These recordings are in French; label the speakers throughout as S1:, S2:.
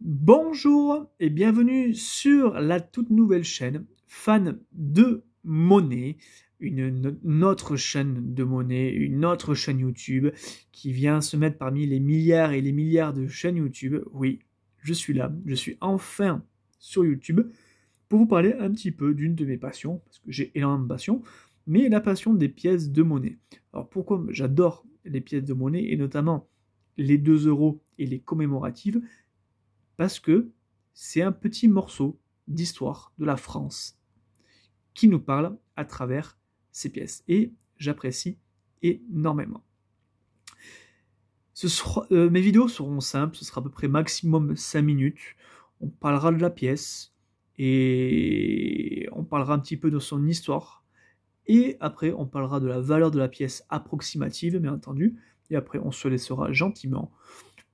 S1: Bonjour et bienvenue sur la toute nouvelle chaîne Fan de Monnaie, une autre chaîne de monnaie, une autre chaîne YouTube qui vient se mettre parmi les milliards et les milliards de chaînes YouTube. Oui, je suis là, je suis enfin sur YouTube pour vous parler un petit peu d'une de mes passions, parce que j'ai énormément de passions, mais la passion des pièces de monnaie. Alors pourquoi j'adore les pièces de monnaie et notamment les 2 euros et les commémoratives? Parce que c'est un petit morceau d'histoire de la France qui nous parle à travers ces pièces. Et j'apprécie énormément. Mes vidéos seront simples, ce sera à peu près maximum 5 minutes. On parlera de la pièce et on parlera un petit peu de son histoire. Et après, on parlera de la valeur de la pièce approximative, bien entendu. Et après, on se laissera gentiment.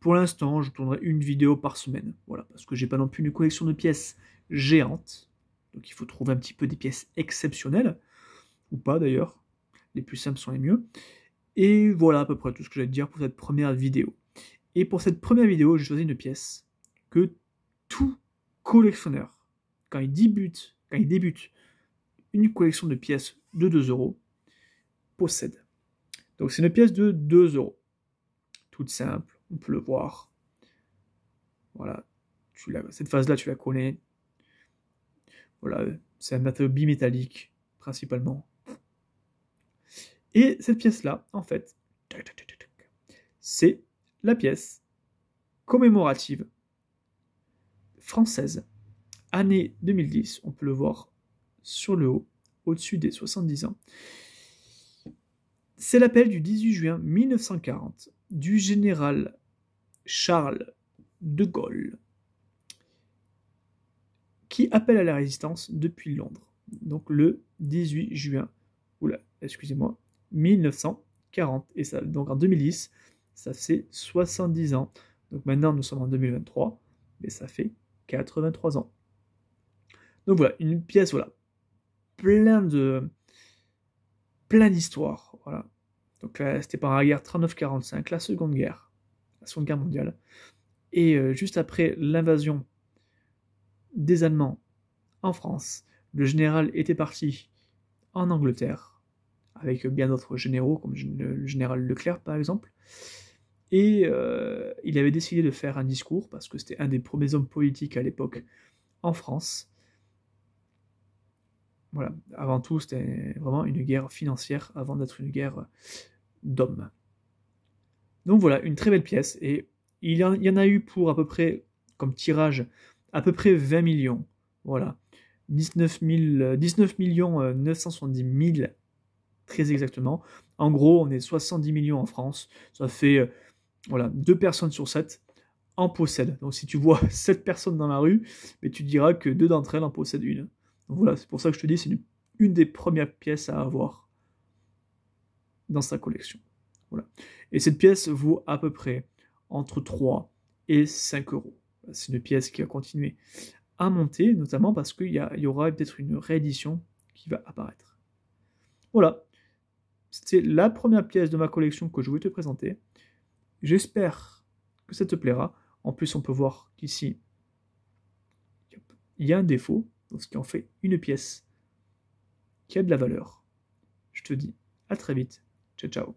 S1: Pour l'instant, je tournerai une vidéo par semaine. Voilà, parce que j'ai pas non plus une collection de pièces géantes. Donc il faut trouver un petit peu des pièces exceptionnelles. Ou pas d'ailleurs. Les plus simples sont les mieux. Et voilà à peu près tout ce que j'ai à dire pour cette première vidéo. Et pour cette première vidéo, j'ai choisi une pièce que tout collectionneur, quand il débute une collection de pièces de 2 euros, possède. Donc c'est une pièce de 2 euros. Toute simple, on peut le voir. Voilà, cette phase-là, tu la connais. Voilà, c'est un matériau bimétallique, principalement. Et cette pièce-là, en fait, c'est la pièce commémorative française, année 2010. On peut le voir sur le haut, au-dessus des 70 ans. C'est l'appel du 18 juin 1940 du général Charles de Gaulle qui appelle à la résistance depuis Londres. Donc le 18 juin, 1940. Et ça, donc en 2010, ça fait 70 ans. Donc maintenant, nous sommes en 2023, mais ça fait 83 ans. Donc voilà, une pièce, voilà, plein d'histoires, voilà. Donc là, c'était pendant la guerre 39-45, la Seconde Guerre mondiale. Et juste après l'invasion des Allemands en France, le général était parti en Angleterre, avec bien d'autres généraux, comme le général Leclerc par exemple, et il avait décidé de faire un discours, parce que c'était un des premiers hommes politiques à l'époque en France. Voilà, avant tout, c'était vraiment une guerre financière, avant d'être une guerre d'hommes. Donc voilà, une très belle pièce, et il y en a eu pour à peu près, comme tirage, à peu près 20 millions. Voilà, 19 millions 970 000, très exactement. En gros, on est 70 millions en France, ça fait voilà, 2 personnes sur 7 en possèdent. Donc si tu vois 7 personnes dans la rue, mais tu diras que 2 d'entre elles en possèdent une. Donc voilà, c'est pour ça que je te dis, c'est une des premières pièces à avoir dans sa collection. Voilà. Et cette pièce vaut à peu près entre 3 et 5 euros. C'est une pièce qui va continuer à monter, notamment parce qu'il y aura peut-être une réédition qui va apparaître. Voilà, c'était la première pièce de ma collection que je voulais te présenter. J'espère que ça te plaira. En plus, on peut voir qu'ici, il y a un défaut, donc ce qui en fait une pièce qui a de la valeur. Je te dis à très vite. Ciao, ciao.